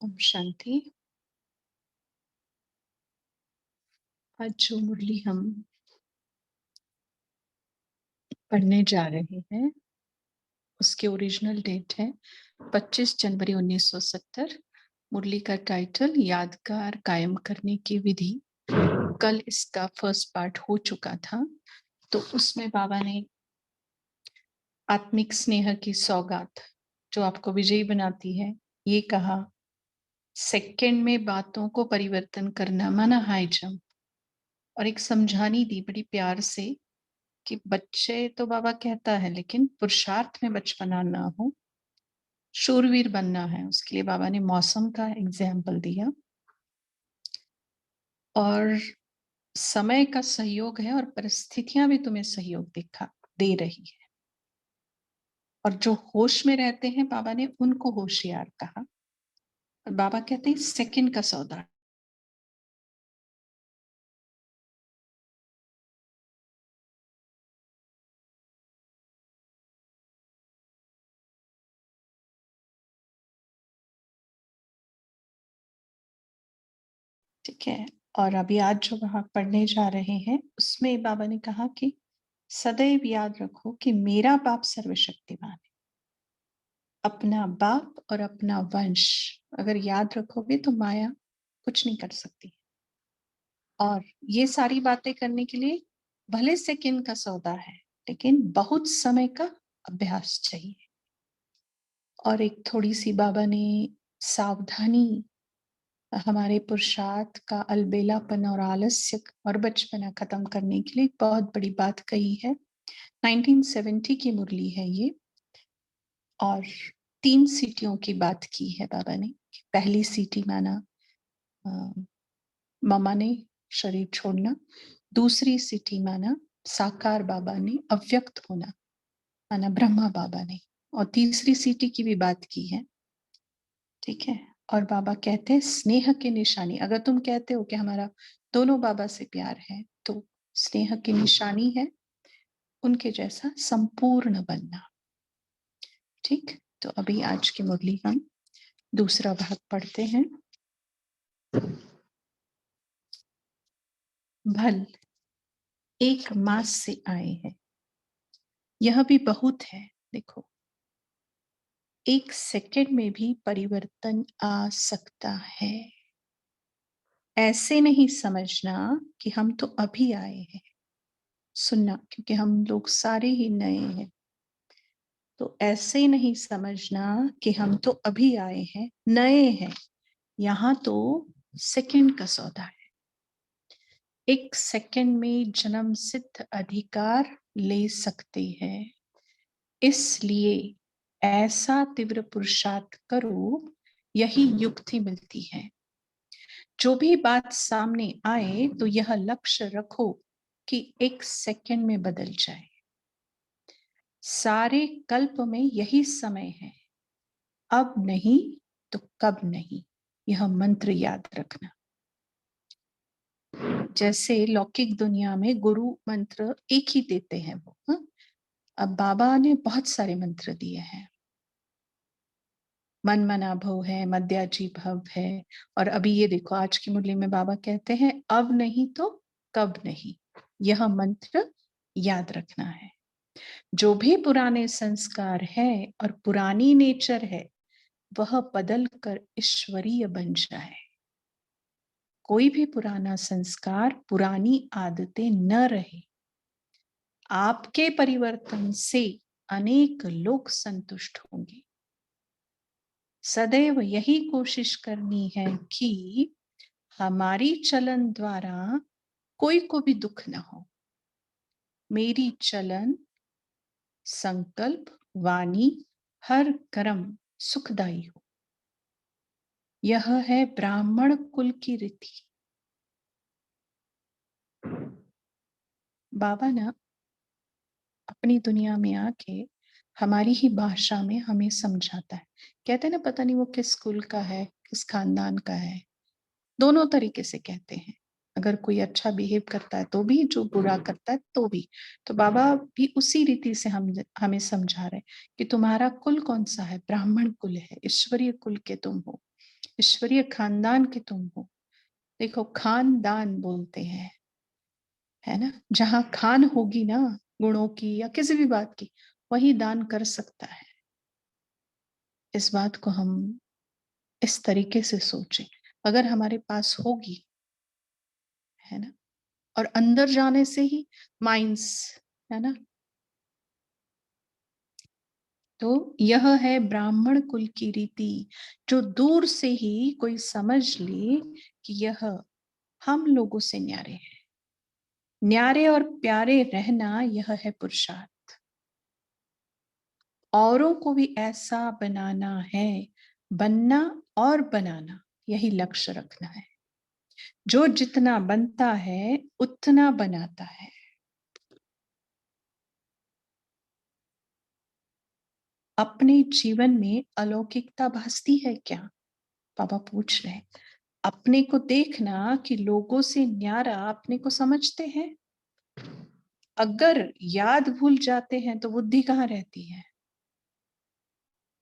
ओम शांति। आज जो मुरली हम पढ़ने जा रहे हैं उसके ओरिजिनल डेट है 25 जनवरी 1970। मुरली का टाइटल यादगार कायम करने की विधि। कल इसका फर्स्ट पार्ट हो चुका था, तो उसमें बाबा ने आत्मिक स्नेह की सौगात जो आपको विजयी बनाती है ये कहा। सेकंड में बातों को परिवर्तन करना माना हाई जंप, और एक समझानी दी बड़ी प्यार से कि बच्चे तो बाबा कहता है लेकिन पुरुषार्थ में बचपना ना हो, शूरवीर बनना है। उसके लिए बाबा ने मौसम का एग्जाम्पल दिया और समय का सहयोग है और परिस्थितियां भी तुम्हें सहयोग दिखा दे रही है। और जो होश में रहते हैं बाबा ने उनको होशियार कहा। और बाबा कहते हैं सेकंड का सौदा, ठीक है। और अभी आज जो वहां पढ़ने जा रहे हैं उसमें बाबा ने कहा कि सदैव याद रखो कि मेरा बाप सर्वशक्तिमान है। अपना बाप और अपना वंश अगर याद रखोगे तो माया कुछ नहीं कर सकती। और ये सारी बातें करने के लिए भले सेकंड का सौदा है लेकिन बहुत समय का अभ्यास चाहिए। और एक थोड़ी सी बाबा ने सावधानी हमारे पुरुषार्थ का अलबेलापन और आलस्य और बचपना खत्म करने के लिए एक बहुत बड़ी बात कही है। 1970 की मुरली है ये, और 3 सीटियों की बात की है बाबा ने। पहली सीटी माना मामा ने शरीर छोड़ना, दूसरी सीटी माना साकार बाबा ने अव्यक्त होना माना ब्रह्मा बाबा ने, और तीसरी सीटी की भी बात की है, ठीक है। और बाबा कहते हैं स्नेह की निशानी, अगर तुम कहते हो कि हमारा दोनों बाबा से प्यार है तो स्नेह की निशानी है उनके जैसा संपूर्ण बनना। ठीक, तो अभी आज की मुरली हम दूसरा भाग पढ़ते हैं। भल 1 मास से आए हैं, यह भी बहुत है। देखो 1 सेकंड में भी परिवर्तन आ सकता है। ऐसे नहीं समझना कि हम तो अभी आए हैं, सुनना, क्योंकि हम लोग सारे ही नए हैं। तो ऐसे नहीं समझना कि हम तो अभी आए हैं, नए हैं। यहाँ तो सेकंड का सौदा है। 1 सेकंड में जन्म सिद्ध अधिकार ले सकते हैं, इसलिए ऐसा तीव्र पुरुषार्थ करो, यही युक्ति मिलती है। जो भी बात सामने आए तो यह लक्ष्य रखो कि 1 सेकंड में बदल जाए। सारे कल्प में यही समय है, अब नहीं तो कब नहीं। यह मंत्र याद रखना। जैसे लौकिक दुनिया में गुरु मंत्र एक ही देते हैं वो, हाँ? अब बाबा ने बहुत सारे मंत्र दिए हैं। मन मना भव है, मध्याजी भव है, और अभी ये देखो आज की मुरली में बाबा कहते हैं अब नहीं तो कब नहीं। यह मंत्र याद रखना है। जो भी पुराने संस्कार है और पुरानी नेचर है वह बदल कर ईश्वरीय बन जाए। कोई भी पुराना संस्कार, पुरानी आदतें न रहे। आपके परिवर्तन से अनेक लोग संतुष्ट होंगे। सदैव यही कोशिश करनी है कि हमारी चलन द्वारा कोई को भी दुख न हो। मेरी चलन, संकल्प, वाणी, हर कर्म सुखदायी हो। यह है ब्राह्मण कुल की रीति। बाबा ना अपनी दुनिया में आके हमारी ही भाषा में हमें समझाता है। कहते हैं ना पता नहीं वो किस कुल का है, किस खानदान का है, दोनों तरीके से कहते हैं। अगर कोई अच्छा बिहेव करता है तो भी, जो बुरा करता है तो भी। तो बाबा भी उसी रीति से हमें समझा रहे हैं कि तुम्हारा कुल कौन सा है। ब्राह्मण कुल है, ईश्वरीय कुल के तुम हो। ईश्वरीय खानदान के तुम हो। देखो खानदान बोलते हैं, है ना? जहां खान होगी ना गुणों की या किसी भी बात की, वही दान कर सकता है। इस बात को हम इस तरीके से सोचें। अगर हमारे पास होगी, है ना? और अंदर जाने से ही माइंस, है ना? तो यह है ब्राह्मण कुल की रीति, जो दूर से ही कोई समझ ले कि यह हम लोगों से न्यारे हैं। न्यारे और प्यारे रहना यह है पुरुषार्थ। औरों को भी ऐसा बनाना है, बनना और बनाना, यही लक्ष्य रखना है। जो जितना बनता है उतना बनाता है। अपने जीवन में अलौकिकता भासती है क्या? बाबा पूछ रहे हैं। अपने को देखना कि लोगों से न्यारा अपने को समझते हैं। अगर याद भूल जाते हैं तो बुद्धि कहाँ रहती है?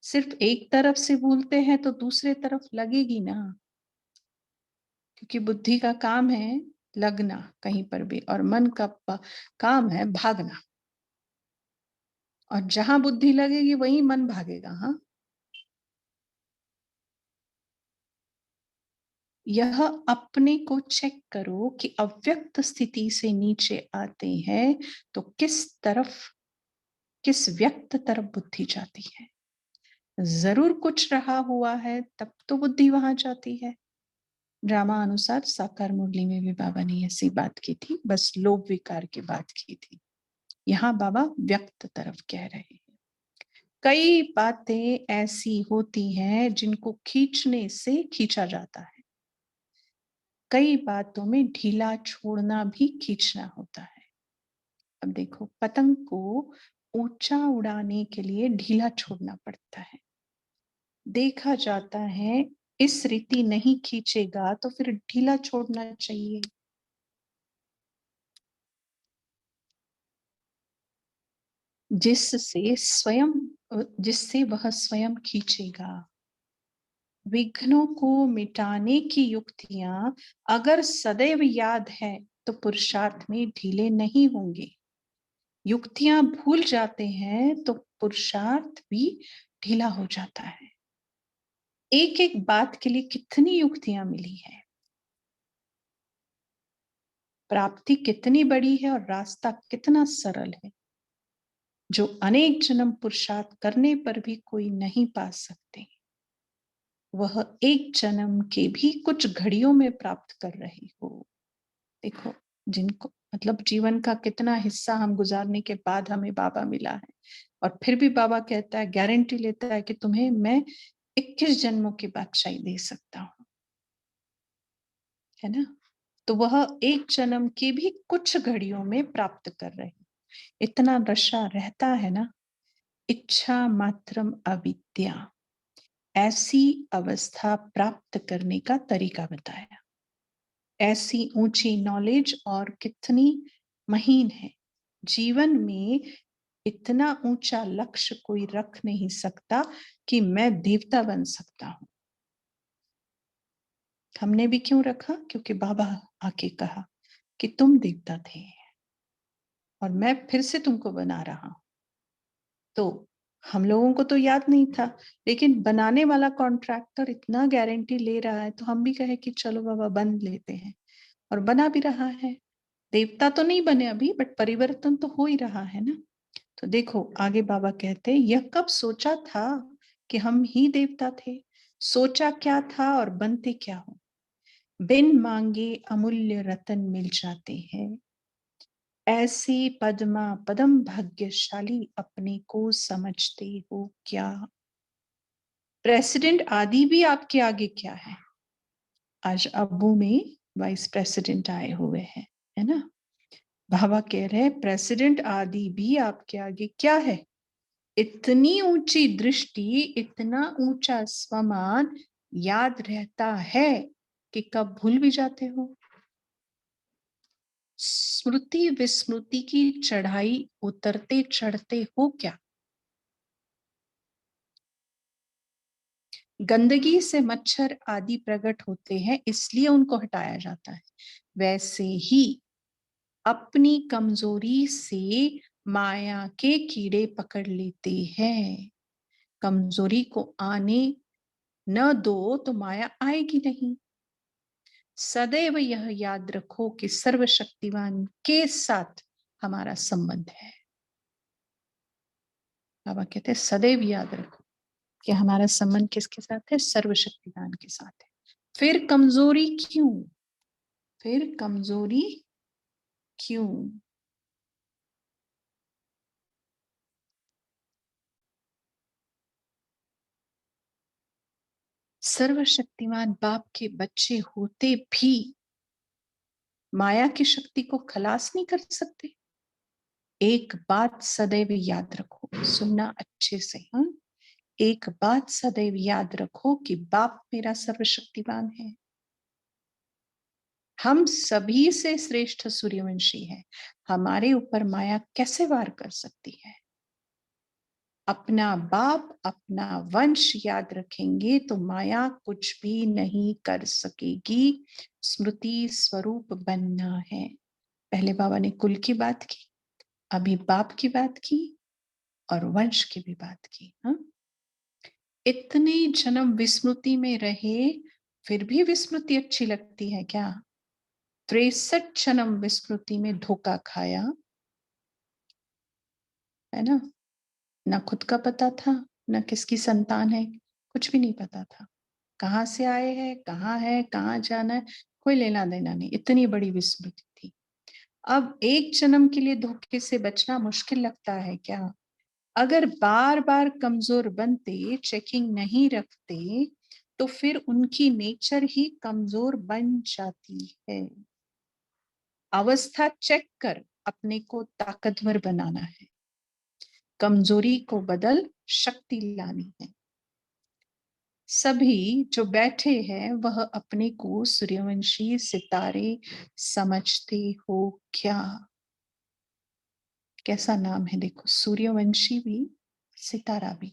सिर्फ एक तरफ से भूलते हैं तो दूसरे तरफ लगेगी ना, क्योंकि बुद्धि का काम है लगना कहीं पर भी, और मन का काम है भागना। और जहां बुद्धि लगेगी वहीं मन भागेगा। हाँ, यह अपने को चेक करो कि अव्यक्त स्थिति से नीचे आते हैं तो किस तरफ, किस व्यक्त तरफ बुद्धि जाती है। जरूर कुछ रहा हुआ है तब तो बुद्धि वहां जाती है। ड्रामा अनुसार साकार मुरली में भी बाबा ने ऐसी बात की थी, बस लोभ विकार की बात की थी। यहाँ बाबा व्यक्त तरफ कह रहे हैं। कई बातें ऐसी होती हैं जिनको खींचने से खींचा जाता है। कई बातों में ढीला छोड़ना भी खींचना होता है। अब देखो, पतंग को ऊंचा उड़ाने के लिए ढीला छोड़ना पड़ता है। देखा जाता है इस रीति नहीं खींचेगा तो फिर ढीला छोड़ना चाहिए। जिससे स्वयं, जिससे वह स्वयं खींचेगा। विघ्नों को मिटाने की युक्तियां अगर सदैव याद है तो पुरुषार्थ में ढीले नहीं होंगे। युक्तियां भूल जाते हैं तो पुरुषार्थ भी ढीला हो जाता है। एक एक बात के लिए कितनी युक्तियां मिली है, प्राप्ति कितनी बड़ी है और रास्ता कितना सरल है, जो अनेक जन्म पुरुषार्थ करने पर भी कोई नहीं पा सकते। वह एक जन्म के भी कुछ घड़ियों में प्राप्त कर रहे हो। देखो, जिनको मतलब जीवन का कितना हिस्सा हम गुजारने के बाद हमें बाबा मिला है, और फिर भी बाबा कहता है, गारंटी लेता है कि तुम्हें मैं 21 जन्मों की बादशाही दे सकता हूं, है ना? तो वह एक जन्म की भी कुछ घड़ियों में प्राप्त कर रहे हैं। इतना नशा रहता है ना। इच्छा मात्रम अविद्या, ऐसी अवस्था प्राप्त करने का तरीका बताया। ऐसी ऊंची नॉलेज और कितनी महीन है। जीवन में इतना ऊंचा लक्ष्य कोई रख नहीं सकता कि मैं देवता बन सकता हूं। हमने भी क्यों रखा? क्योंकि बाबा आके कहा कि तुम देवता थे और मैं फिर से तुमको बना रहा हूं। तो हम लोगों को तो याद नहीं था, लेकिन बनाने वाला कॉन्ट्रैक्टर इतना गारंटी ले रहा है तो हम भी कहे कि चलो बाबा बन लेते हैं, और बना भी रहा है। देवता तो नहीं बने अभी, बट परिवर्तन तो हो ही रहा है ना। तो देखो आगे बाबा कहते हैं, यह कब सोचा था कि हम ही देवता थे? सोचा क्या था और बनते क्या हो? बिन मांगे अमूल्य रतन मिल जाते हैं। ऐसे पद्मा पदम भाग्यशाली अपने को समझते हो क्या? प्रेसिडेंट आदि भी आपके आगे क्या है? आज अबू में वाइस प्रेसिडेंट आए हुए हैं, है ना? बाबा कह रहे हैं प्रेसिडेंट आदि भी आपके आगे क्या है? इतनी ऊंची दृष्टि, इतना ऊंचा स्वमान याद रहता है कि कब भूल भी जाते हो। स्मृति विस्मृति की चढ़ाई उतरते चढ़ते हो क्या? गंदगी से मच्छर आदि प्रकट होते हैं, इसलिए उनको हटाया जाता है। वैसे ही अपनी कमजोरी से माया के कीड़े पकड़ लेते हैं। कमजोरी को आने न दो तो माया आएगी नहीं। सदैव यह याद रखो कि सर्वशक्तिमान के साथ हमारा संबंध है। बाबा कहते हैं सदैव याद रखो कि हमारा संबंध किसके साथ है? सर्वशक्तिमान के साथ है। फिर कमजोरी क्यों? फिर कमजोरी क्यों? सर्वशक्तिमान बाप के बच्चे होते भी माया की शक्ति को खलास नहीं कर सकते। एक बात सदैव याद रखो, सुनना अच्छे से, हाँ। एक बात सदैव याद रखो कि बाप मेरा सर्वशक्तिमान है। हम सभी से श्रेष्ठ सूर्यवंशी है। हमारे ऊपर माया कैसे वार कर सकती है? अपना बाप अपना वंश याद रखेंगे तो माया कुछ भी नहीं कर सकेगी। स्मृति स्वरूप बनना है। पहले बाबा ने कुल की बात की, अभी बाप की बात की और वंश की भी बात की। हाँ, इतने जन्म विस्मृति में रहे फिर भी विस्मृति अच्छी लगती है क्या? 63 जन्म विस्मृति में धोखा खाया है ना। ना खुद का पता था, ना किसकी संतान है, कुछ भी नहीं पता था। कहाँ से आए हैं, कहाँ है, कहाँ जाना है, कोई लेना देना नहीं। इतनी बड़ी विस्मृति थी। अब एक जन्म के लिए धोखे से बचना मुश्किल लगता है क्या? अगर बार बार कमजोर बनते, चेकिंग नहीं रखते, तो फिर उनकी नेचर ही कमजोर बन जाती है। अवस्था चेक कर अपने को ताकतवर बनाना है। कमजोरी को बदल शक्ति लानी है। सभी जो बैठे हैं वह अपने को सूर्यवंशी सितारे समझते हो क्या? कैसा नाम है देखो, सूर्यवंशी भी सितारा भी।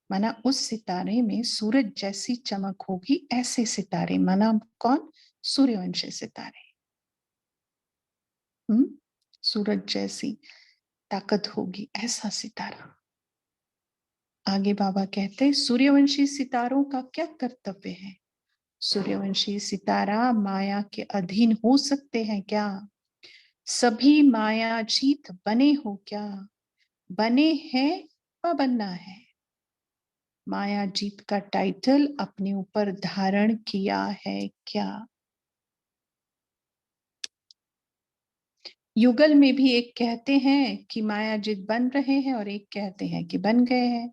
माना उस सितारे में सूरज जैसी चमक होगी, ऐसे सितारे। माना कौन? सूर्यवंशी सितारे। सूरज जैसी ताकत होगी, ऐसा सितारा। आगे बाबा कहते हैं सूर्यवंशी सितारों का क्या कर्तव्य है? सूर्यवंशी सितारा माया के अधीन हो सकते हैं क्या? सभी माया जीत बने हो क्या? बने हैं व बनना है। माया जीत का टाइटल अपने ऊपर धारण किया है क्या? युगल में भी एक कहते हैं कि माया जीत बन रहे हैं और एक कहते हैं कि बन गए हैं।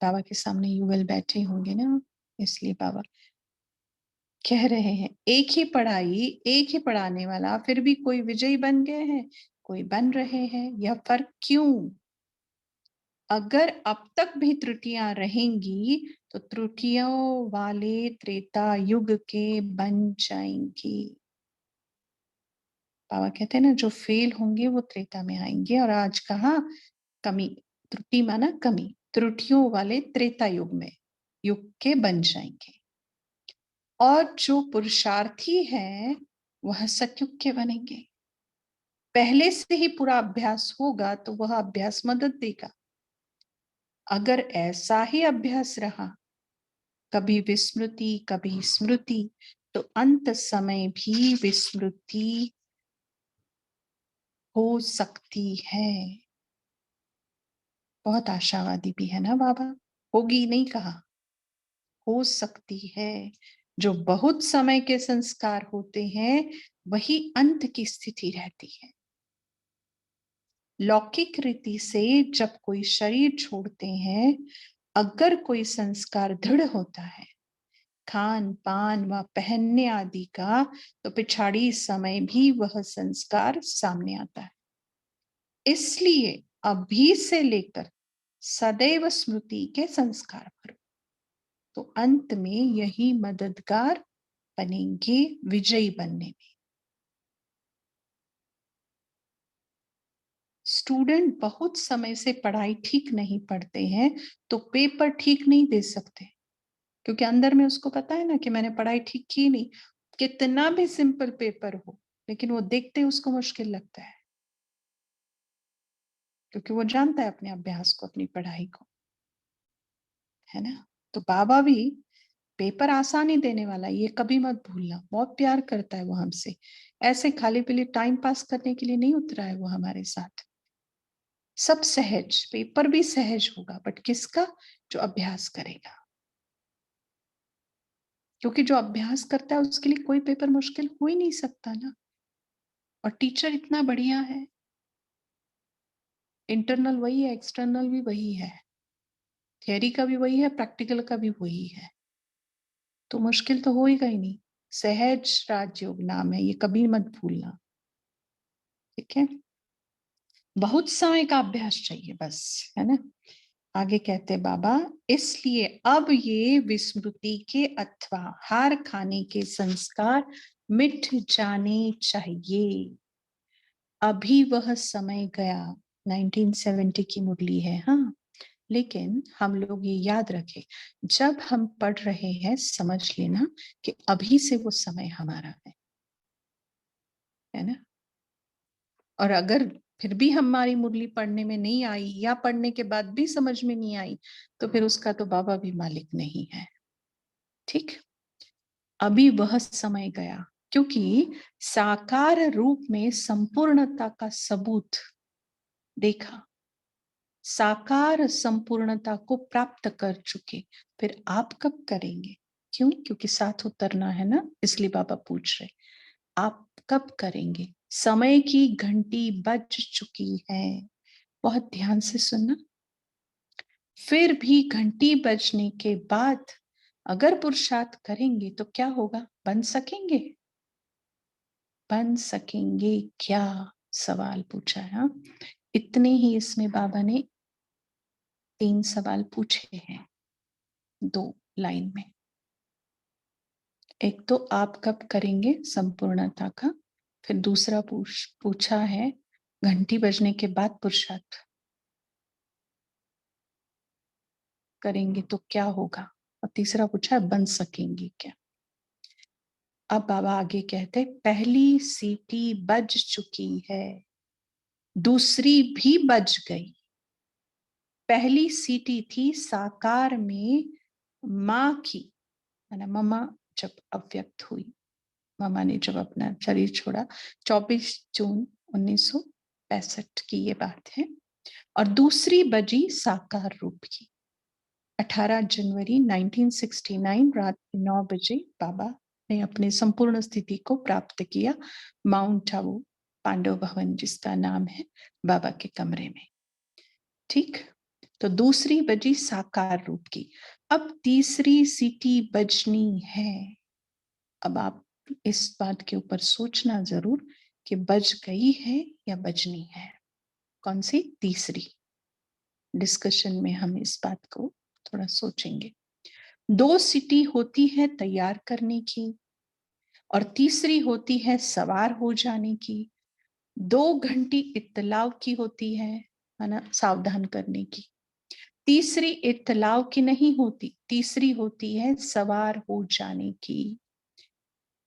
बाबा के सामने युगल बैठे होंगे ना, इसलिए बाबा कह रहे हैं एक ही पढ़ाई, एक ही पढ़ाने वाला, फिर भी कोई विजयी बन गए हैं, कोई बन रहे हैं। यह फर्क क्यों? अगर अब तक भी त्रुटियां रहेंगी तो त्रुटियों वाले त्रेता युग के बन जाएंगी। बाबा कहते हैं ना, जो फेल होंगे वो त्रेता में आएंगे। और आज कहा कमी, त्रुटि माना कमी, त्रुटियों वाले त्रेता युग में युग के बन जाएंगे। और जो पुरुषार्थी है वह सतयुग के बनेंगे। पहले से ही पूरा अभ्यास होगा तो वह अभ्यास मदद देगा। अगर ऐसा ही अभ्यास रहा, कभी विस्मृति कभी स्मृति, तो अंत समय भी विस्मृति हो सकती है। बहुत आशावादी भी है ना बाबा। होगी नहीं कहा, हो सकती है। जो बहुत समय के संस्कार होते हैं वही अंत की स्थिति रहती है। लौकिक रीति से जब कोई शरीर छोड़ते हैं, अगर कोई संस्कार दृढ़ होता है, खान पान व पहनने आदि का, तो पिछाड़ी समय भी वह संस्कार सामने आता है। इसलिए अभी से लेकर सदैव स्मृति के संस्कार करो, तो अंत में यही मददगार बनेंगे विजयी बनने में। स्टूडेंट बहुत समय से पढ़ाई ठीक नहीं पढ़ते हैं तो पेपर ठीक नहीं दे सकते, क्योंकि अंदर में उसको पता है ना कि मैंने पढ़ाई ठीक की नहीं। कितना भी सिंपल पेपर हो, लेकिन वो देखते ही उसको मुश्किल लगता है, क्योंकि वो जानता है अपने अभ्यास को, अपनी पढ़ाई को, है ना? तो बाबा भी पेपर आसानी देने वाला, ये कभी मत भूलना। बहुत प्यार करता है वो हमसे, ऐसे खाली पीली टाइम पास करने के लिए नहीं उतरा है वो हमारे साथ। सब सहज, पेपर भी सहज होगा, बट किसका? जो अभ्यास करेगा। क्योंकि जो अभ्यास करता है उसके लिए कोई पेपर मुश्किल हो ही नहीं सकता ना। और टीचर इतना बढ़िया है, इंटरनल वही है, एक्सटर्नल भी वही है, थियरी का भी वही है, प्रैक्टिकल का भी वही है, तो मुश्किल तो होएगा ही नहीं। सहज राजयोग नाम है, ये कभी मत भूलना, ठीक है? बहुत समय का अभ्यास चाहिए बस, है ना? आगे कहते बाबा, इसलिए अब ये विस्मृति के अथवा हार खाने के संस्कार मिट जाने चाहिए। अभी वह समय गया, 1970 की मुरली है, हाँ। लेकिन हम लोग ये याद रखें, जब हम पढ़ रहे हैं समझ लेना कि अभी से वो समय हमारा है ना? और अगर फिर भी हमारी मुरली पढ़ने में नहीं आई, या पढ़ने के बाद भी समझ में नहीं आई, तो फिर उसका तो बाबा भी मालिक नहीं है, ठीक? अभी वह समय गया, क्योंकि साकार रूप में संपूर्णता का सबूत देखा, साकार संपूर्णता को प्राप्त कर चुके, फिर आप कब करेंगे? क्यों? क्योंकि साथ उतरना है ना, इसलिए बाबा पूछ रहे, आप कब करेंगे? समय की घंटी बज चुकी है, बहुत ध्यान से सुनना। फिर भी घंटी बजने के बाद अगर पुरुषार्थ करेंगे तो क्या होगा? बन सकेंगे? बन सकेंगे क्या? सवाल पूछा है, हाँ? इतने ही इसमें बाबा ने 3 सवाल पूछे हैं 2 लाइन में। एक तो आप कब करेंगे संपूर्णता का, फिर दूसरा पूछा है घंटी बजने के बाद पुरुषार्थ करेंगे तो क्या होगा, और तीसरा पूछा है बन सकेंगे क्या। अब बाबा आगे कहते, पहली सीटी बज चुकी है, दूसरी भी बज गई। पहली सीटी थी साकार में माँ की, है ना? मम्मा जब अव्यक्त हुई, मामा ने जब अपना शरीर छोड़ा, 24 जून 1965 की ये बात है। और दूसरी बजी साकार रूप की 18 जनवरी 1969 रात 9 बजे बाबा ने अपने संपूर्ण स्थिति को प्राप्त किया, माउंट आबू पांडव भवन जिसका नाम है, बाबा के कमरे में, ठीक? तो दूसरी बजी साकार रूप की, अब तीसरी सीटी बजनी है। अब आप इस बात के ऊपर सोचना जरूर कि बज गई है या बजनी है, कौन सी? तीसरी। डिस्कशन में हम इस बात को थोड़ा सोचेंगे। 2 सीटी होती है तैयार करने की, और तीसरी होती है सवार हो जाने की। 2 घंटी इत्तलाव की होती है ना, सावधान करने की। तीसरी इत्तलाव की नहीं होती, तीसरी होती है सवार हो जाने की।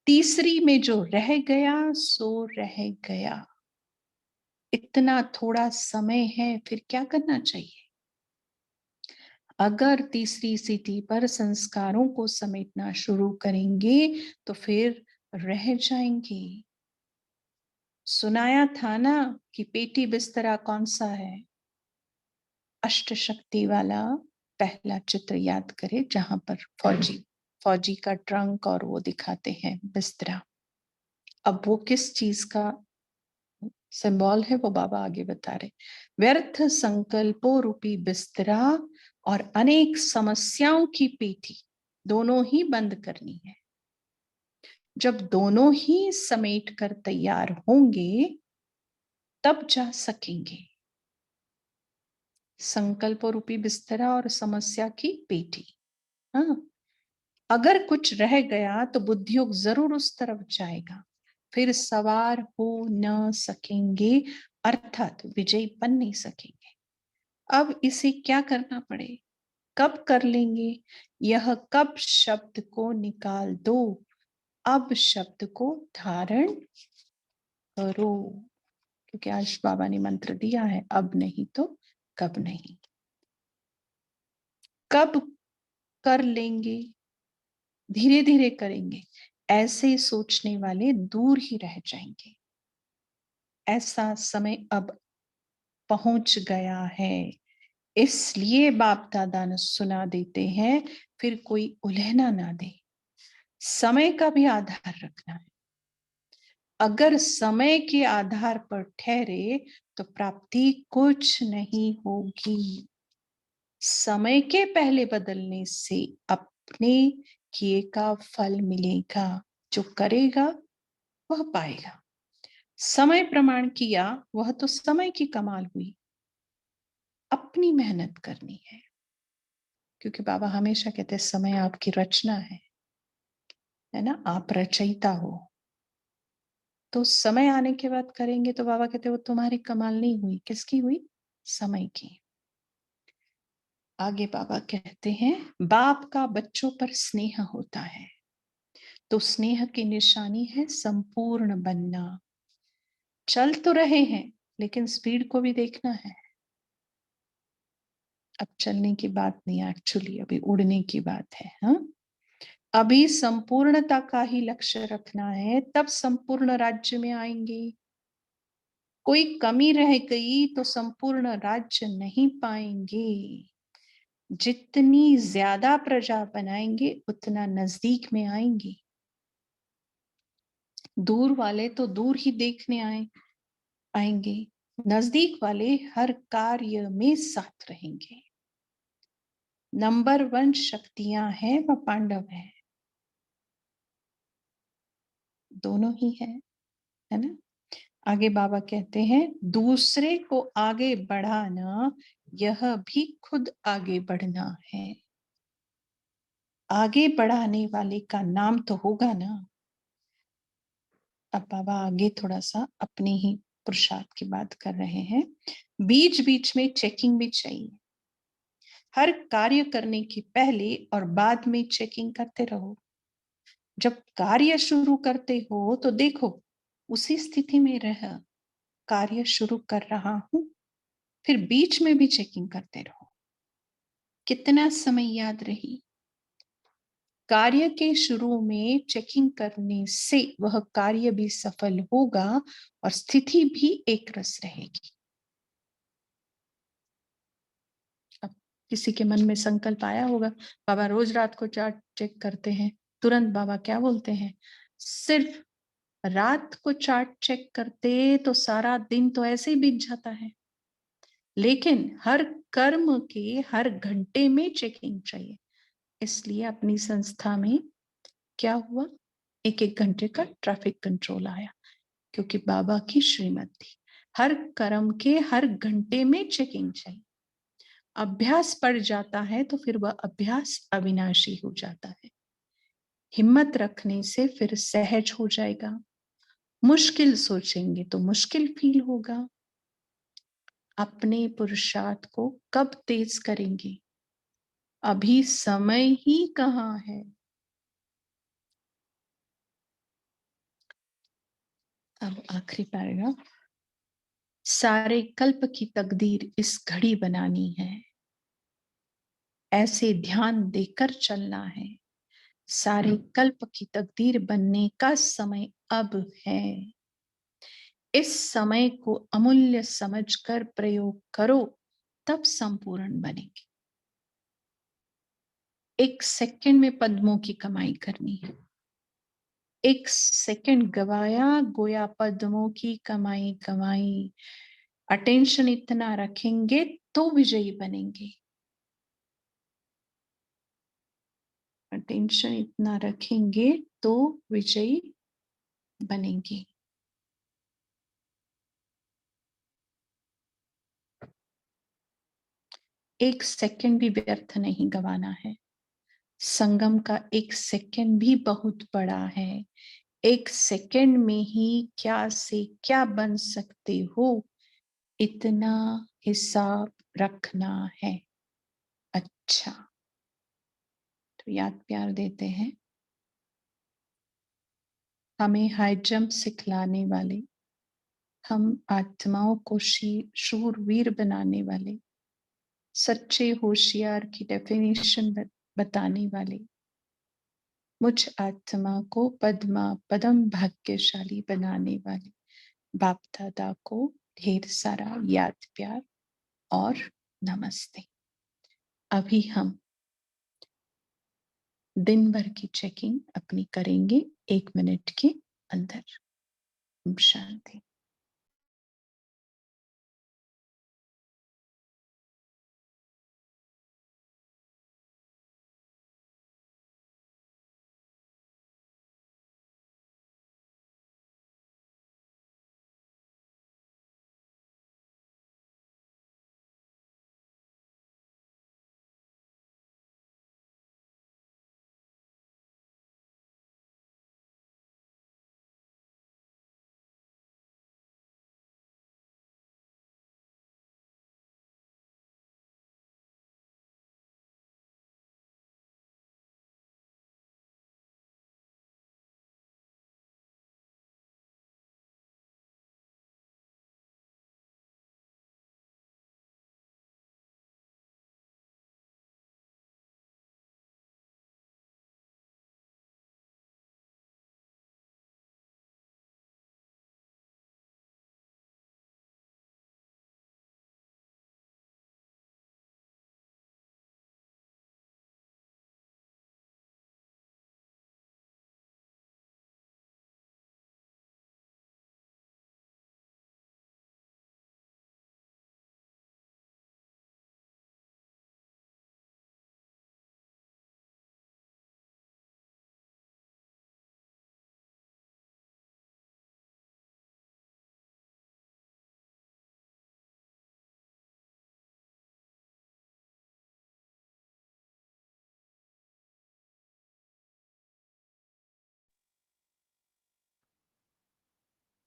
तीसरी में जो रह गया सो रह गया। इतना थोड़ा समय है, फिर क्या करना चाहिए? अगर तीसरी सीटी पर संस्कारों को समेटना शुरू करेंगे तो फिर रह जाएंगे। सुनाया था ना कि पेटी बिस्तरा कौन सा है? अष्ट शक्ति वाला पहला चित्र याद करें, जहां पर फौजी का ट्रंक और वो दिखाते हैं बिस्तरा। अब वो किस चीज का सिंबल है वो बाबा आगे बता रहे। व्यर्थ संकल्पों रूपी बिस्तरा और अनेक समस्याओं की पेटी दोनों ही बंद करनी है। जब दोनों ही समेट कर तैयार होंगे तब जा सकेंगे। संकल्प रूपी बिस्तरा और समस्या की पेटी, हाँ। अगर कुछ रह गया तो बुद्धियोग जरूर उस तरफ जाएगा, फिर सवार हो न सकेंगे, अर्थात विजयी बन नहीं सकेंगे। अब इसे क्या करना पड़े, कब कर लेंगे? यह कब शब्द को निकाल दो, अब शब्द को धारण करो। क्योंकि आज बाबा ने मंत्र दिया है, अब नहीं तो कब नहीं। कब कर लेंगे, धीरे धीरे करेंगे, ऐसे सोचने वाले दूर ही रह जाएंगे। ऐसा समय अब पहुंच गया है, इसलिए बाप दादा न सुना देते हैं, फिर कोई उलझना ना दे। समय का भी आधार रखना है। अगर समय के आधार पर ठहरे तो प्राप्ति कुछ नहीं होगी। समय के पहले बदलने से अपने किए का फल मिलेगा। जो करेगा वह पाएगा। समय प्रमाण किया वह तो समय की कमाल हुई। अपनी मेहनत करनी है, क्योंकि बाबा हमेशा कहते हैं समय आपकी रचना है ना, आप रचयिता हो। तो समय आने के बाद करेंगे तो बाबा कहते वो तुम्हारी कमाल नहीं हुई, किसकी हुई? समय की। आगे बाबा कहते हैं बाप का बच्चों पर स्नेह होता है, तो स्नेह की निशानी है संपूर्ण बनना। चल तो रहे हैं लेकिन स्पीड को भी देखना है। अब चलने की बात नहीं, एक्चुअली अभी उड़ने की बात है। हाँ, अभी संपूर्णता का ही लक्ष्य रखना है, तब संपूर्ण राज्य में आएंगे। कोई कमी रह गई तो संपूर्ण राज्य नहीं पाएंगे। जितनी ज्यादा प्रजा बनाएंगे उतना नजदीक में आएंगे। दूर वाले तो दूर ही देखने आएंगे, नजदीक वाले हर कार्य में साथ रहेंगे। नंबर 1 शक्तियां हैं व पांडव है, दोनों ही है ना। आगे बाबा कहते हैं दूसरे को आगे बढ़ाना यह भी खुद आगे बढ़ना है। आगे बढ़ाने वाले का नाम तो होगा ना। अब बाबा आगे थोड़ा सा अपने ही पुरुषार्थ की बात कर रहे हैं। बीच बीच में चेकिंग भी चाहिए। हर कार्य करने के पहले और बाद में चेकिंग करते रहो। जब कार्य शुरू करते हो तो देखो उसी स्थिति में रह, कार्य शुरू कर रहा हूं, फिर बीच में भी चेकिंग करते रहो। कितना समय याद रही? कार्य के शुरू में चेकिंग करने से वह कार्य भी सफल होगा और स्थिति भी एक रस रहेगी। अब किसी के मन में संकल्प आया होगा बाबा रोज रात को चार्ट चेक करते हैं, तुरंत बाबा क्या बोलते हैं, सिर्फ रात को चार्ट चेक करते तो सारा दिन तो ऐसे ही बीत जाता है, लेकिन हर कर्म के हर घंटे में चेकिंग चाहिए। इसलिए अपनी संस्था में क्या हुआ, एक एक घंटे का ट्रैफिक कंट्रोल आया, क्योंकि बाबा की श्रीमत थी। हर कर्म के हर घंटे में चेकिंग चाहिए। अभ्यास पड़ जाता है तो फिर वह अभ्यास अविनाशी हो जाता है। हिम्मत रखने से फिर सहज हो जाएगा। मुश्किल सोचेंगे तो मुश्किल फील होगा। अपने पुरुषार्थ को कब तेज करेंगे? अभी समय ही कहाँ है। अब आखिरी पैराग्राफ, सारे कल्प की तकदीर इस घड़ी बनानी है, ऐसे ध्यान देकर चलना है। सारे कल्प की तकदीर बनने का समय अब है। इस समय को अमूल्य समझकर प्रयोग करो, तब संपूर्ण बनेंगे। एक सेकंड में पद्मों की कमाई करनी है। एक सेकंड गवाया गोया पद्मों की कमाई कमाई। अटेंशन इतना रखेंगे तो विजयी बनेंगे। अटेंशन इतना रखेंगे तो विजयी बनेंगे। एक सेकंड भी व्यर्थ नहीं गवाना है। संगम का एक सेकंड भी बहुत बड़ा है। एक सेकंड में ही क्या से क्या बन सकते हो, इतना हिसाब रखना है। अच्छा, तो याद प्यार देते हैं। हमें हाई जंप सिखलाने वाले, हम आत्माओं को शूरवीर बनाने वाले, सच्चे होशियार की डेफिनेशन बताने वाले, मुझ आत्मा को पदम भाग्यशाली बनाने वाले बाप दादा को ढेर सारा याद प्यार और नमस्ते। अभी हम दिन भर की चेकिंग अपनी करेंगे 1 मिनट के अंदर। ओम शांति।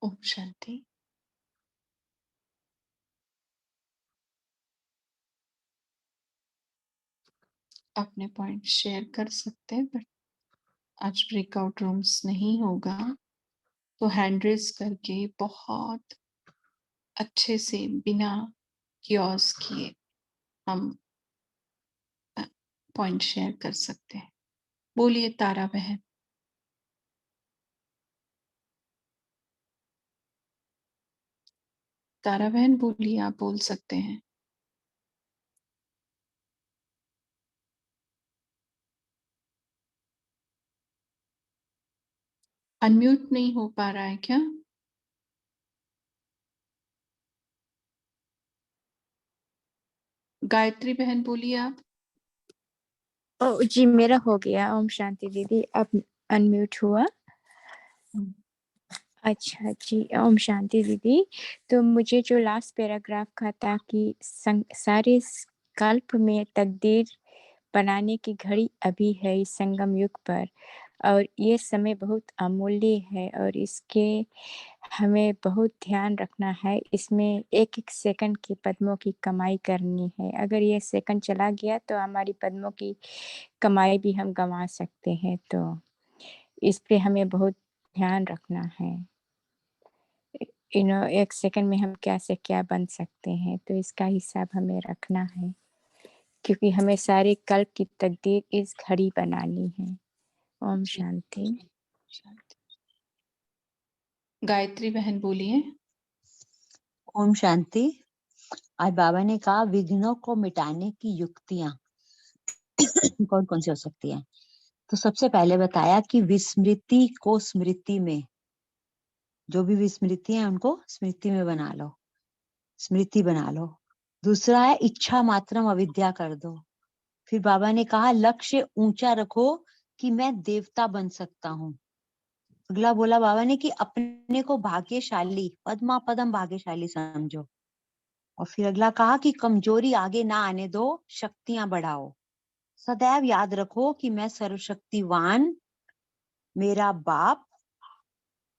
ओम शांति। अपने पॉइंट शेयर कर सकते हैं, बट आज ब्रेकआउट रूम्स नहीं होगा, तो हैंड रेस करके बहुत अच्छे से बिना क्योस किए हम पॉइंट शेयर कर सकते हैं। बोलिए तारा बहन। तारा बहन बोलिए, आप बोल सकते हैं। अनम्यूट नहीं हो पा रहा है क्या? गायत्री बहन बोलिए आप। ओ जी, मेरा हो गया। ओम शांति दीदी, अब अनम्यूट हुआ। अच्छा जी, ओम शांति दीदी। तो मुझे जो लास्ट पैराग्राफ का था कि सारे कल्प में तकदीर बनाने की घड़ी अभी है इस संगम युग पर, और ये समय बहुत अमूल्य है और इसके हमें बहुत ध्यान रखना है। इसमें एक एक सेकंड की पद्मों की कमाई करनी है। अगर ये सेकंड चला गया तो हमारी पद्मों की कमाई भी हम गंवा सकते हैं। तो इस पे हमें बहुत ध्यान रखना है। एक सेकंड में हम क्या से क्या बन सकते हैं, तो इसका हिसाब हमें रखना है, क्योंकि हमें सारे कल्प की तकदीर इस घड़ी बनानी है। ओम शांति। गायत्री बहन बोलिए। ओम शांति। आज बाबा ने कहा विघ्नों को मिटाने की युक्तियां कौन कौन सी हो सकती हैं। तो सबसे पहले बताया कि विस्मृति को स्मृति में, जो भी विस्मृति है उनको स्मृति में बना लो, स्मृति बना लो। दूसरा है इच्छा मात्रम अविद्या कर दो। फिर बाबा ने कहा लक्ष्य ऊंचा रखो कि मैं देवता बन सकता हूँ। अगला बोला बाबा ने कि अपने को भाग्यशाली, पद्मा पदम भाग्यशाली समझो। और फिर अगला कहा कि कमजोरी आगे ना आने दो, शक्तियां बढ़ाओ। सदैव याद रखो कि मैं सर्वशक्तिवान, मेरा बाप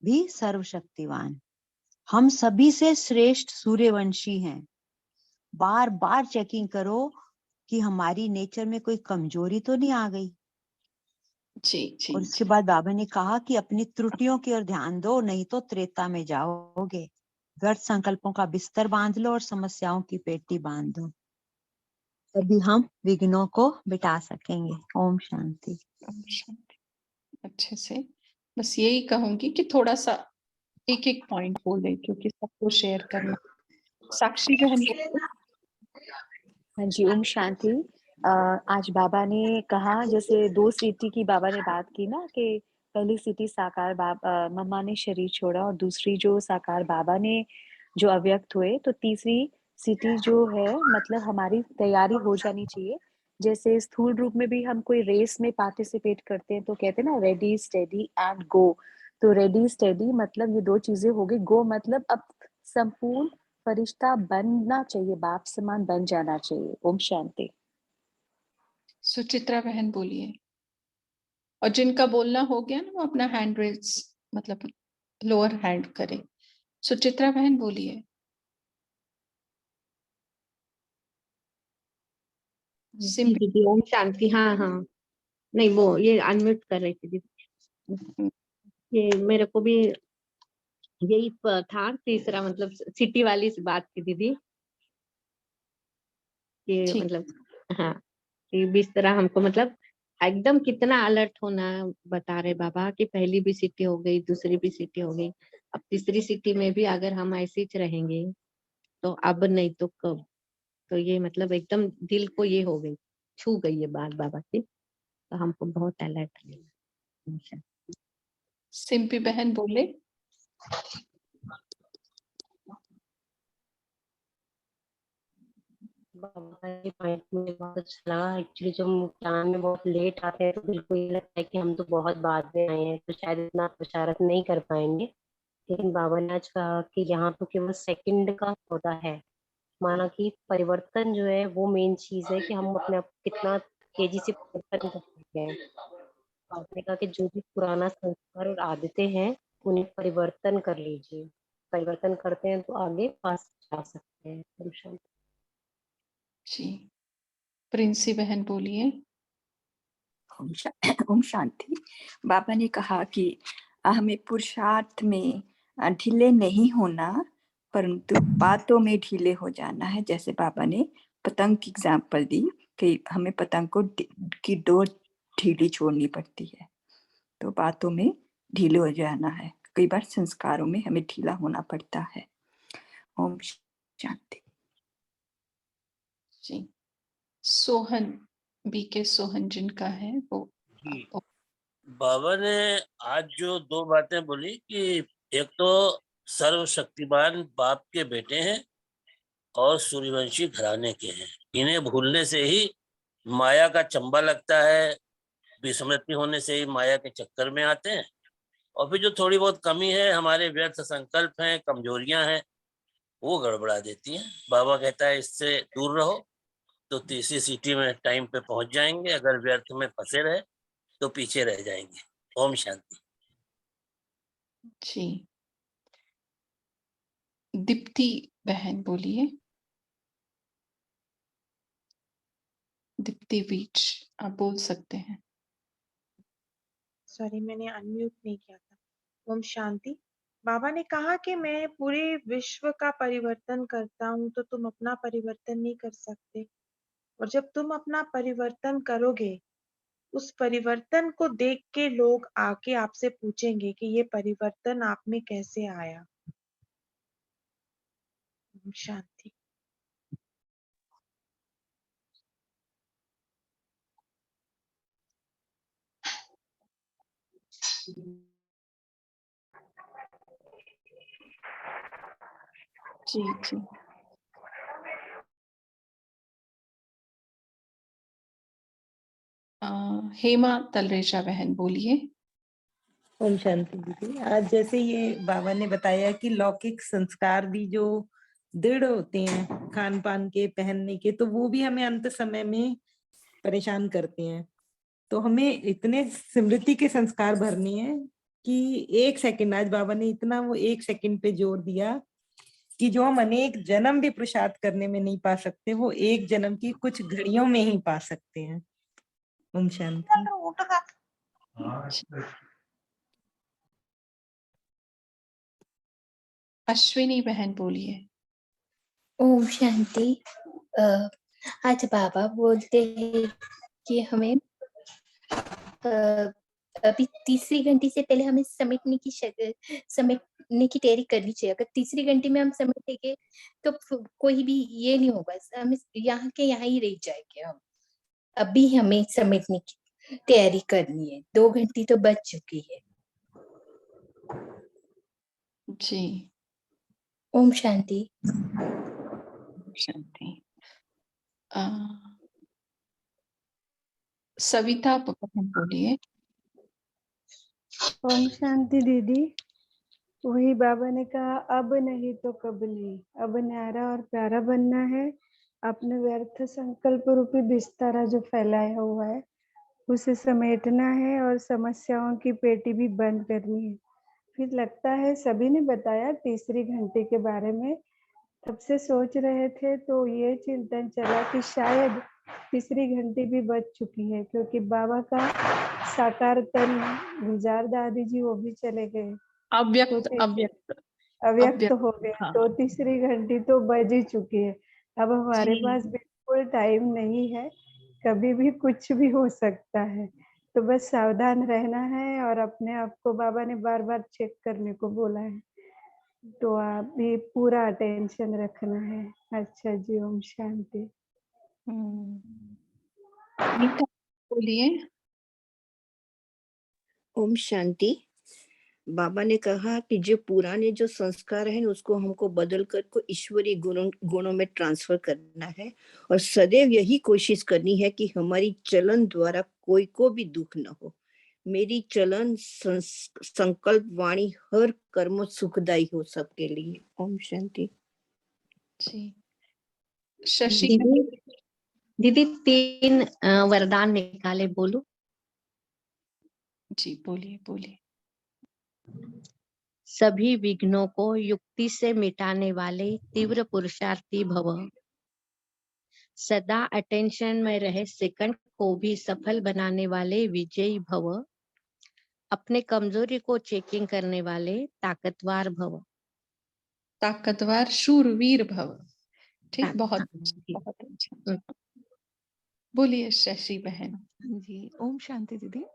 भी सर्वशक्तिवान। हम सभी से श्रेष्ठ सूर्यवंशी हैं। बार बार चेकिंग करो कि हमारी नेचर में कोई कमजोरी तो नहीं आ गई। जी जी और इसके बाद बाबा ने कहा कि अपनी त्रुटियों की ओर ध्यान दो, नहीं तो त्रेता में जाओगे। व्यर्थ संकल्पों का बिस्तर बांध लो और समस्याओं की पेटी बांध दो, तभी हम विघ्नों को मिटा सकेंगे। ओम शांति। ओम शांति। अच्छे से बस यही कहूंगी कि थोड़ा सा एक एक पॉइंट बोले, क्योंकि सबको शेयर करना। साक्षी बहन बोलो। हाँ जी, ओम शांति। आज बाबा ने कहा, जैसे 2 सिटी की बाबा ने बात की ना, कि पहली सिटी साकार मम्मा ने शरीर छोड़ा, और दूसरी जो साकार बाबा ने जो अव्यक्त हुए, तो तीसरी सिटी जो है, मतलब हमारी तैयारी हो जानी चाहिए। जैसे स्थूल रूप में भी हम कोई रेस में पार्टिसिपेट करते हैं तो कहते हैं ना, रेडी स्टेडी एंड गो। तो रेडी स्टेडी मतलब ये 2 चीजें हो गई। गो मतलब अब संपूर्ण फरिश्ता बनना चाहिए, बाप समान बन जाना चाहिए। ओम शांति। सुचित्रा बहन बोलिए। और जिनका बोलना हो गया ना, वो अपना हैंड रेज मतलब लोअर हैंड करे। सुचित्रा बहन बोलिए। जी सिंपल। दीदी, ओम शांति। हाँ हाँ, नहीं वो ये अनम्यूट कर रही थी दीदी। ये मेरे को भी यही था, तीसरा मतलब सिटी वाली बात थी दीदी, कि ठीक। मतलब हाँ, कि इस तरह हमको मतलब एकदम कितना अलर्ट होना बता रहे बाबा, कि पहली भी सिटी हो गई, दूसरी भी सिटी हो गई, अब तीसरी सिटी में भी अगर हम ऐसे ही रहेंगे तो अब नहीं तो कब। तो ये मतलब एकदम दिल को ये हो गई, छू गई ये बात बाबा की, तो हमको बहुत अलर्ट रहना। सिंपी बहन बोले। बाबा के पॉइंट मुझे बहुत अच्छा लगा। एक्चुअली जब हम ज्ञान में बहुत लेट आते हैं तो बिल्कुल ये लगता है कि हम तो बहुत बाद में आए हैं, तो शायद इतना प्रचारक नहीं कर पाएंगे। लेकिन बाबा ने आज कहा कि यहाँ तो केवल सेकंड का होता है। माना कि परिवर्तन जो है वो मेन चीज है, कि हम अपने आप को कितना तेजी से परिवर्तन कर सकते हैं। बाबा ने कहा कि जो भी पुराना संस्कार और आदतें हैं उन्हें परिवर्तन कर लीजिए। परिवर्तन करते हैं तो आगे पास जा सकते हैं। ओम शांति। जी। प्रिंसी बहन बोलिए। ओम शांति। बाबा ने कहा कि हमें पुरुषार्थ में ढीले नहीं होना, परंतु बातों में ढीले हो जाना है। जैसे बाबा ने पतंग की एग्जाम्पल दी कि हमें पतंग को की डोर ढीली छोड़नी पड़ती है, तो बातों में ढीले हो जाना है। कई बार संस्कारों में हमें ढीला होना पड़ता है। ओम शांति। जी। सोहन, बीके सोहन जिनका है वो। जी, बाबा ने आज जो 2 बातें बोली, कि एक तो सर्वशक्तिमान बाप के बेटे हैं और सूर्यवंशी घराने के हैं। इन्हें भूलने से ही माया का चंबा लगता है, विस्मृति होने से ही माया के चक्कर में आते हैं, और फिर जो थोड़ी बहुत कमी है, हमारे व्यर्थ संकल्प हैं, कमजोरियां हैं, वो गड़बड़ा देती हैं। बाबा कहता है इससे दूर रहो, तो तीसरी सिटी में टाइम पे पहुंच जाएंगे। अगर व्यर्थ में फंसे रहे तो पीछे रह जाएंगे। ओम शांति। जी। दीप्ति बहन बोलिए। दीप्ति बीच आप बोल सकते हैं। सॉरी, मैंने अनम्यूट नहीं किया था। ओम शांति। बाबा ने कहा कि मैं पूरे विश्व का परिवर्तन करता हूँ, तो तुम अपना परिवर्तन नहीं कर सकते। और जब तुम अपना परिवर्तन करोगे, उस परिवर्तन को देख के लोग आके आपसे पूछेंगे कि ये परिवर्तन आप में कैसे आया। ओम शांति। जी जी। हेमा तलरेजा बहन बोलिए। ओम शांति दीदी। आज जैसे ये बाबा ने बताया कि लौकिक संस्कार भी जो दृढ़ होते हैं खान पान के, पहनने के, तो वो भी हमें अंत समय में परेशान करते हैं। तो हमें इतने स्मृति के संस्कार भरने हैं कि 1 सेकंड, आज बाबा ने इतना वो 1 सेकंड पे जोर दिया कि जो हम अनेक जन्म भी पुरुषार्थ करने में नहीं पा सकते, वो एक जन्म की कुछ घड़ियों में ही पा सकते हैं। ओम शांति। अश्विनी बहन बोलिए। ओम शांति। आज बाबा बोलते हैं कि हमें अभी तीसरी घंटी से पहले हमें समेटने की तैयारी करनी चाहिए। अगर तीसरी घंटी में हम समेटेंगे तो कोई भी ये नहीं होगा, हमें यहाँ के यहाँ ही रह जाएंगे हम। अभी हमें समेटने की तैयारी करनी है, 2 घंटी तो बच चुकी है। जी, ओम शांति। शांति। सविता बहन बोलिए। ओम शांति दीदी। वही बाबा ने कहा, अब नहीं तो कब नहीं, अब न्यारा और प्यारा बनना है। अपने व्यर्थ संकल्प रूपी बिस्तारा जो फैलाया हुआ है उसे समेटना है और समस्याओं की पेटी भी बंद करनी है। फिर लगता है सभी ने बताया तीसरी घंटे के बारे में, तब से सोच रहे थे तो ये चिंतन चला कि शायद तीसरी घंटी भी बच चुकी है, क्योंकि बाबा का साकार तन गुलजार दादी जी वो भी चले गए, अव्यक्त हो गए। हाँ। तो तीसरी घंटी तो बज ही चुकी है। अब हमारे जी। पास बिल्कुल टाइम नहीं है, कभी भी कुछ भी हो सकता है। तो बस सावधान रहना है और अपने आप को बाबा ने बार बार चेक करने को बोला है, तो आप भी पूरा अटेंशन रखना है। अच्छा जी, ओम शांति। नीता बोलिए। ओम शांति। बाबा ने कहा कि जो पुराने जो संस्कार हैं उसको हमको बदल कर को ईश्वरीय गुणों में ट्रांसफर करना है और सदैव यही कोशिश करनी है कि हमारी चलन द्वारा कोई को भी दुख न हो। मेरी चलन संकल्प वाणी हर कर्म सुखदायी हो सबके लिए। ओम शांति। जी। शशि दीदी 3 वरदान निकाले, बोलो। जी बोलिए बोलिए। सभी विघ्नों को युक्ति से मिटाने वाले तीव्र पुरुषार्थी भव। सदा अटेंशन में रहे सेकंड को भी सफल बनाने वाले विजयी भव। अपने कमजोरी को चेकिंग करने वाले ताकतवर भव। ताकतवर शूरवीर भव। ठीक, बहुत अच्छा। बोलिए शशि बहन। जी, ओम शांति दीदी।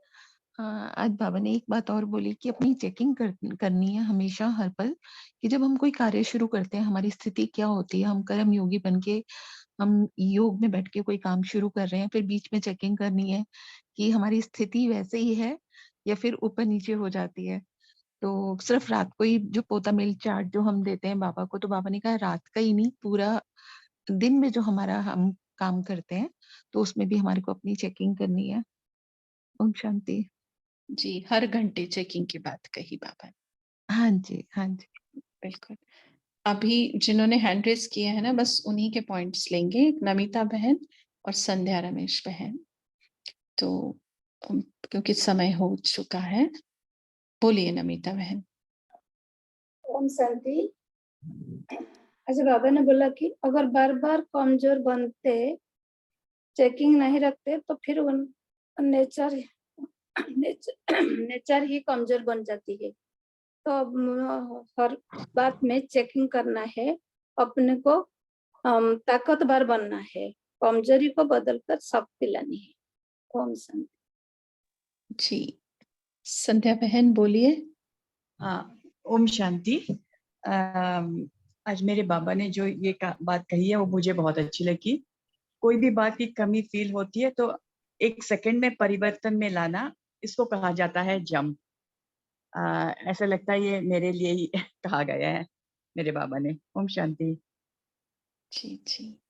आज बाबा ने एक बात और बोली कि अपनी चेकिंग करनी है हमेशा हर पल, कि जब हम कोई कार्य शुरू करते हैं हमारी स्थिति क्या होती है। हम कर्म योगी बनके हम योग में बैठ के कोई काम शुरू कर रहे हैं, फिर बीच में चेकिंग करनी है कि हमारी स्थिति वैसे ही है या फिर ऊपर नीचे हो जाती है। तो सिर्फ रात को ही जो पोता मेल चार्ट जो हम देते हैं बाबा को, तो बाबा ने कहा रात का ही नहीं, पूरा दिन में जो हमारा हम काम करते हैं तो उसमें भी हमारे को अपनी चेकिंग करनी है। ओम शांति। जी, हर घंटे चेकिंग की बात कही बाबा ने। हाँ जी, हाँ जी, बिल्कुल। अभी जिन्होंने हैंड रेस किया है ना, बस उन्हीं के पॉइंट्स लेंगे, नमिता बहन और संध्या रमेश बहन। तो क्योंकि समय हो चुका है, बोलिए नमिता बहन। ओम शांति। अच्छा, बाबा ने बोला कि अगर बार बार कमजोर बनते, चेकिंग नहीं रखते तो फिर नेचर ही कमजोर बन जाती है। तो हर बात में चेकिंग करना है, अपने को ताकतवर बनना है, कमजोरी को बदलकर शक्ति लानी है। ओम शांति। जी, संध्या बहन बोलिए। हाँ, ओम शांति। आज मेरे बाबा ने जो ये बात कही है वो मुझे बहुत अच्छी लगी। कोई भी बात की कमी फील होती है तो 1 सेकंड में परिवर्तन में लाना, इसको कहा जाता है जम। ऐसा लगता है ये मेरे लिए ही कहा गया है मेरे बाबा ने। ओम शांति। जी जी,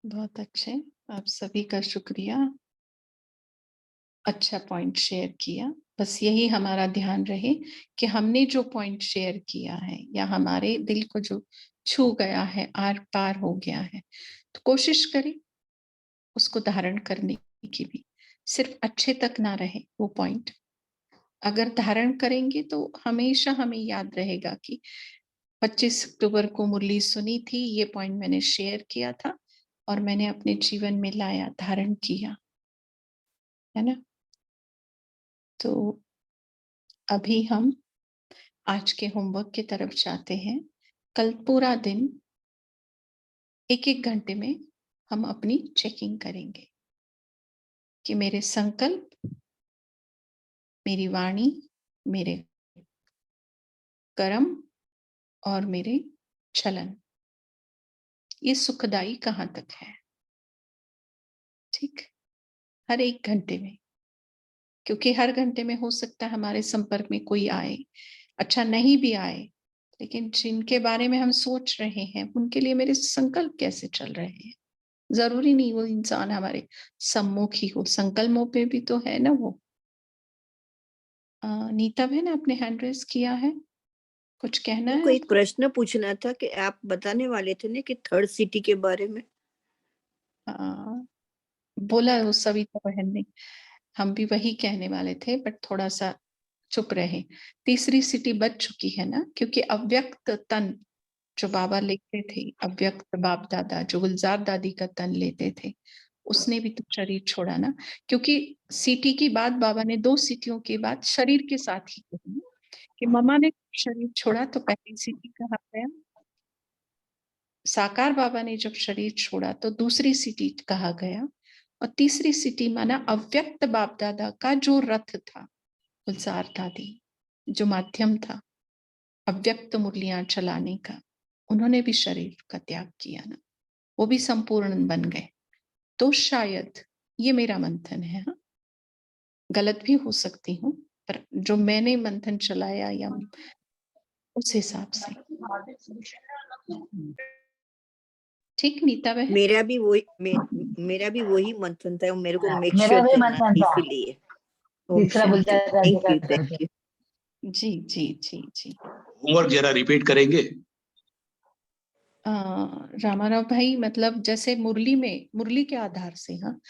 बहुत अच्छे, आप सभी का शुक्रिया। अच्छा पॉइंट शेयर किया। बस यही हमारा ध्यान रहे कि हमने जो पॉइंट शेयर किया है या हमारे दिल को जो छू गया है, आर पार हो गया है, तो कोशिश करें उसको धारण करने की भी। सिर्फ अच्छे तक ना रहे वो पॉइंट, अगर धारण करेंगे तो हमेशा हमें याद रहेगा कि 25 अक्टूबर को मुरली सुनी थी, ये पॉइंट मैंने शेयर किया था और मैंने अपने जीवन में लाया, धारण किया, है ना। तो अभी हम आज के होमवर्क की तरफ जाते हैं। कल पूरा दिन 1-1 घंटे में हम अपनी चेकिंग करेंगे कि मेरे संकल्प, मेरी वाणी, मेरे कर्म और मेरे चलन, ये सुखदाई कहाँ तक है। ठीक, हर 1 घंटे में, क्योंकि हर घंटे में हो सकता है हमारे संपर्क में कोई आए, अच्छा नहीं भी आए, लेकिन जिनके बारे में हम सोच रहे हैं उनके लिए मेरे संकल्प कैसे चल रहे हैं। जरूरी नहीं वो इंसान हमारे सम्मुख ही हो, संकल्पों पे भी तो है ना वो। नीता बहन आपने हैंड रेज किया है, कुछ कहना उनको है? एक प्रश्न पूछना था कि आप बताने वाले थे ना कि थर्ड सिटी के बारे में। बोला वो सविता बहन ने, हम भी वही कहने वाले थे बट थोड़ा सा चुप रहे। तीसरी सिटी बच चुकी है ना, क्योंकि अव्यक्त तन जो बाबा लेते थे, अव्यक्त बाप दादा जो गुलजार दादी का तन लेते थे, उसने भी तो शरीर छोड़ा ना। क्योंकि सिटी की बात बाबा ने 2 सिटियों के बाद शरीर के साथ ही कही कि मम्मा ने शरीर छोड़ा तो पहली सिटी कहा गया, साकार बाबा ने जब शरीर छोड़ा तो दूसरी सिटी कहा गया, और तीसरी सिटी माना अव्यक्त बाप दादा का जो रथ था, गुलजार दादी जो माध्यम था अव्यक्त मुरलियां चलाने का, उन्होंने भी शरीर का त्याग किया ना, वो भी संपूर्ण बन गए। तो शायद ये मेरा मंथन है, हाँ? गलत भी हो सकती हूँ, पर जो मैंने मंथन चलाया या उस हिसाब से। ठीक नीता बहन? मेरा भी वही मंथन था, मेरे को मेक मेरा श्योर भी करना मंथन था, था। इसीलिए ओम तीसरा शांति। गुलजार दादी का करके। Thank you. जी जी जी जी। होमवर्क जरा रिपीट करेंगे? रामाराव भाई, मतलब जैसे मुरली के आधार से, हाँ,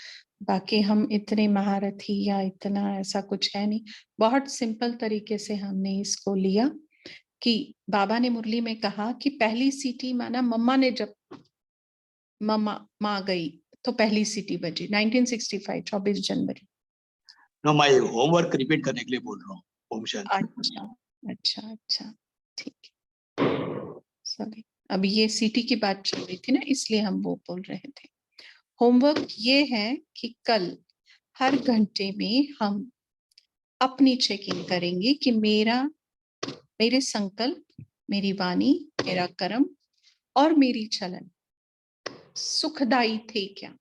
बाकी हम इतने महारथी या इतना ऐसा कुछ है नहीं, बहुत सिंपल तरीके से हमने इसको लिया कि बाबा ने मुरली में कहा कि पहली सीटी माना मम्मा ने, जब मम्मा माँ गई तो पहली सीटी बजी 1965 24 जनवरी। नो, मैं होमवर्क रिपीट करने के लिए बोल रहा हूँ। ओम शांति। अच्छा अच्छा अच्छा, ठीक है, सॉरी, अभी ये सीटी की बात चल रही थी ना, इसलिए हम वो बोल रहे थे। होमवर्क ये है कि कल हर घंटे में हम अपनी चेकिंग करेंगे कि मेरे संकल्प, मेरी वाणी, मेरा कर्म और मेरी चलन सुखदायी थे क्या,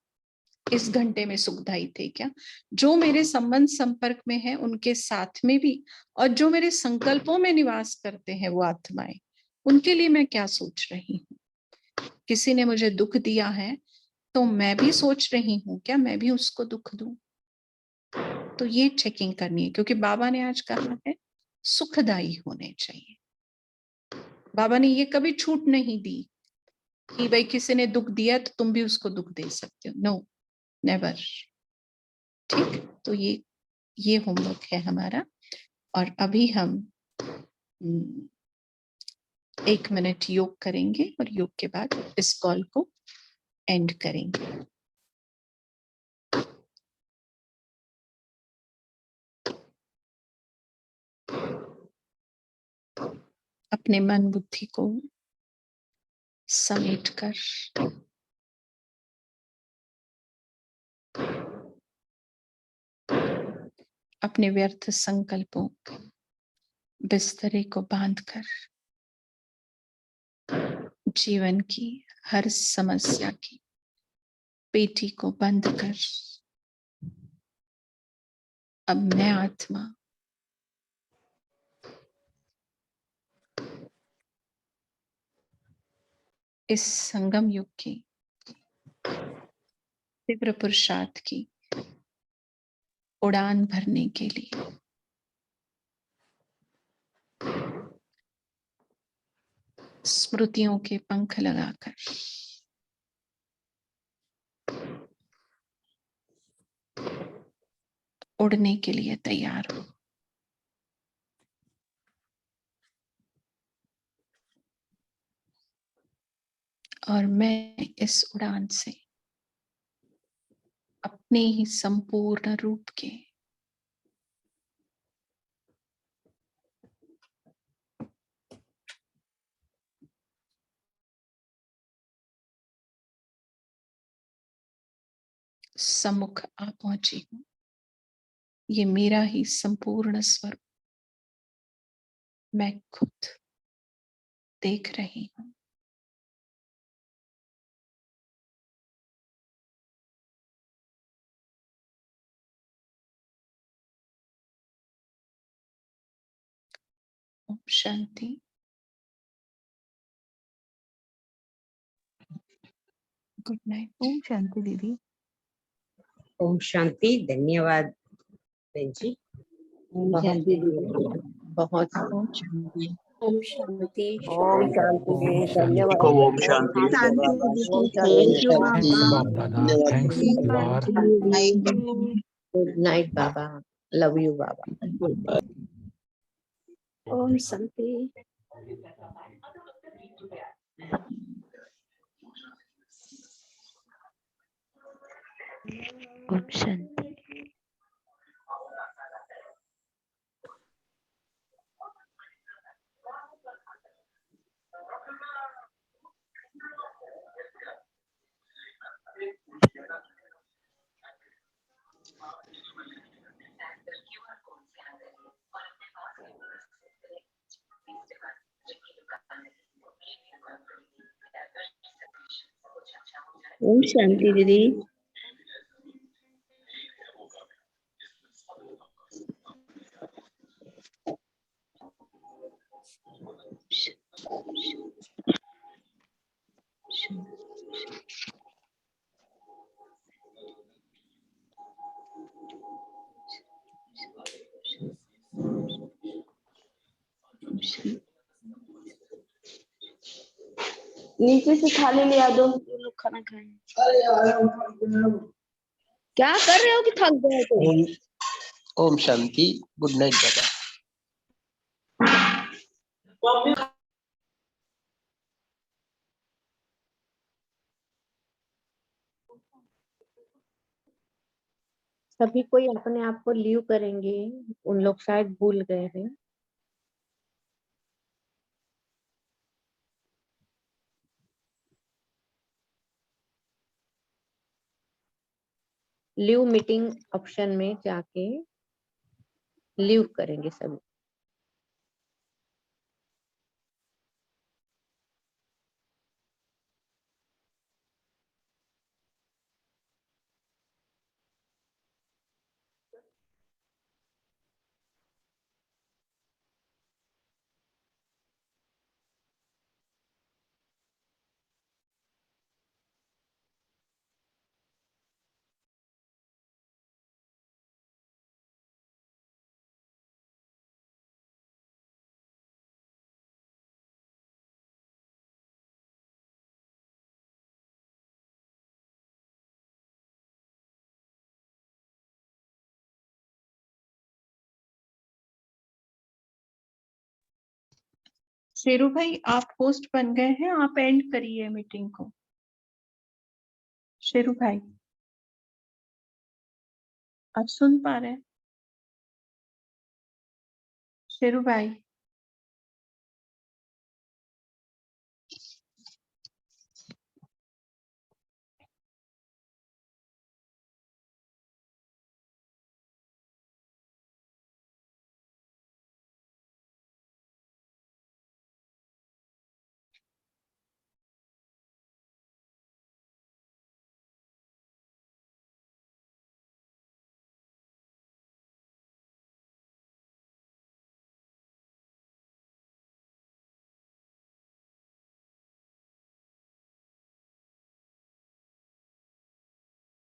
इस घंटे में सुखदायी थे क्या, जो मेरे संबंध संपर्क में है उनके साथ में भी, और जो मेरे संकल्पों में निवास करते हैं वो आत्माएं, उनके लिए मैं क्या सोच रही हूँ। किसी ने मुझे दुख दिया है तो मैं भी सोच रही हूँ क्या मैं भी उसको दुख दूं। तो ये चेकिंग करनी है, क्योंकि बाबा ने आज कहा है सुखदायी होने चाहिए। बाबा ने ये कभी छूट नहीं दी कि भाई किसी ने दुख दिया तो तुम भी उसको दुख दे सकते हो, नो, नेवर। ठीक, तो ये होमवर्क है हमारा। और अभी हम 1 मिनट योग करेंगे और योग के बाद इस कॉल को एंड करेंगे। अपने मन बुद्धि को समेट कर अपने व्यर्थ संकल्पों बिस्तरे को बांधकर जीवन की हर समस्या की पेटी को बंद कर अब मैं आत्मा इस संगम युग की तीव्र पुरुषार्थ की उड़ान भरने के लिए स्मृतियों के पंख लगाकर उड़ने के लिए तैयार हो। और मैं इस उड़ान से अपने ही संपूर्ण रूप के सम्मुख आ पहुंची हूं। ये मेरा ही संपूर्ण स्वरूप मैं खुद देख रही हूं। ओम शांति। Good night. ओम शांति दीदी। ओम शांति। धन्यवाद बहन जी। ओम शांति दीदी। बहुत ओम शांति। ओम शांति। ओम शांति दीदी। धन्यवाद। ओम शांति। शांति ओम दीदी। थैंक यू शांति। बाबा। धन्यवाद। थैंक्स बाबा। गुड नाइट बाबा। लव यू बाबा। ओम शांति। ओम शांति। ओम शांति दीदी। नीचे से थाली ले आ दो, वो लोग खाना खाएंगे। क्या कर रहे हो कि थक गए तुम? ओम शांति। गुड नाइट बाबा। सभी कोई अपने आप को लीव करेंगे, उन लोग शायद भूल गए हैं। लीव मीटिंग ऑप्शन में जाके लीव करेंगे सभी। शेरू भाई आप होस्ट बन गए हैं, आप एंड करिए मीटिंग को। शेरू भाई आप सुन पा रहे हैं? शेरू भाई